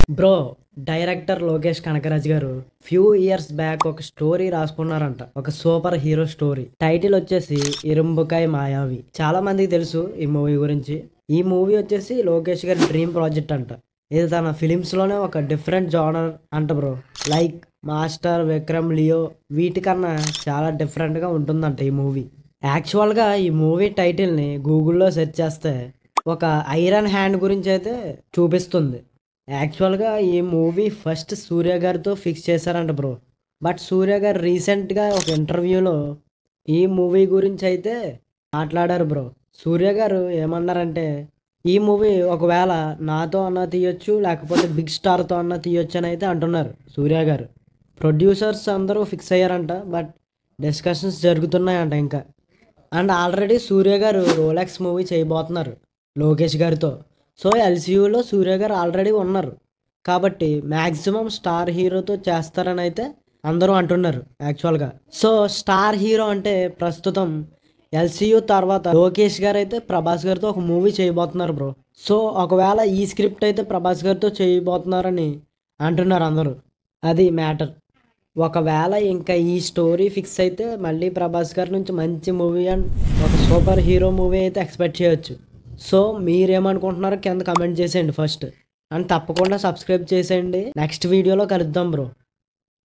Bro, director Lokesh Kanagaraj గారు few years back ఒక story రాసుకున్నారంట. ఒక సూపర్ హీరో స్టోరీ. టైటిల్ వచ్చేసి ఇరుంబుకాయ్ మాయావి. చాలా మందికి తెలుసు ఈ మూవీ గురించి. ఈ మూవీ వచ్చేసి లోకేష్ గారి డ్రీమ్ ప్రాజెక్ట్ అంట. ఇది తన ఫిలిమ్స్ లోనే ఒక డిఫరెంట్ జానర్ అంట bro. Like Master, Vikram, Leo వీటికన్నా చాలా డిఫరెంట్ గా ఉంటుందంట ఈ మూవీ. యాక్చువల్గా ఈ మూవీ టైటిల్ని గూగుల్లో సెర్చ్ చేస్తే ఒక ఐరన్ హ్యాండ్ గురించి అయితే చూపిస్తుంది. యాక్చువల్గా ఈ మూవీ ఫస్ట్ సూర్య గారితో ఫిక్స్ చేశారంట బ్రో. బట్ సూర్య గారు రీసెంట్గా ఒక ఇంటర్వ్యూలో ఈ మూవీ గురించి అయితే మాట్లాడారు బ్రో. సూర్య గారు ఏమన్నారంటే, ఈ మూవీ ఒకవేళ నాతో అన్నా తీయొచ్చు, లేకపోతే బిగ్ స్టార్తో అన్నా తీయొచ్చు అని అయితే అంటున్నారు సూర్య గారు. ప్రొడ్యూసర్స్ అందరూ ఫిక్స్ అయ్యారంట. బట్ డిస్కషన్స్ జరుగుతున్నాయంట ఇంకా. అండ్ ఆల్రెడీ సూర్య గారు రోలెక్స్ మూవీ చేయబోతున్నారు లోకేష్ గారితో. సో ఎల్సీయూలో సూర్య గారు ఆల్రెడీ ఉన్నారు కాబట్టి మ్యాక్సిమం స్టార్ హీరోతో చేస్తారని అయితే అందరూ అంటున్నారు యాక్చువల్గా. సో స్టార్ హీరో అంటే ప్రస్తుతం ఎల్సీయూ తర్వాత లోకేష్ గారు అయితే ప్రభాస్ గారితో ఒక మూవీ చేయబోతున్నారు బ్రో. సో ఒకవేళ ఈ స్క్రిప్ట్ అయితే ప్రభాస్ గారితో చేయబోతున్నారని అంటున్నారు అందరూ. అది మ్యాటర్. ఒకవేళ ఇంకా ఈ స్టోరీ ఫిక్స్ అయితే మళ్ళీ ప్రభాస్ గారి నుంచి మంచి మూవీ అండ్ ఒక సూపర్ హీరో మూవీ అయితే ఎక్స్పెక్ట్ చేయొచ్చు. సో మీరేమనుకుంటున్నారో కింద కమెంట్ చేసేయండి ఫస్ట్. అండ్ తప్పకుండా సబ్స్క్రైబ్ చేసేయండి. నెక్స్ట్ వీడియోలో కలుద్దాం బ్రో.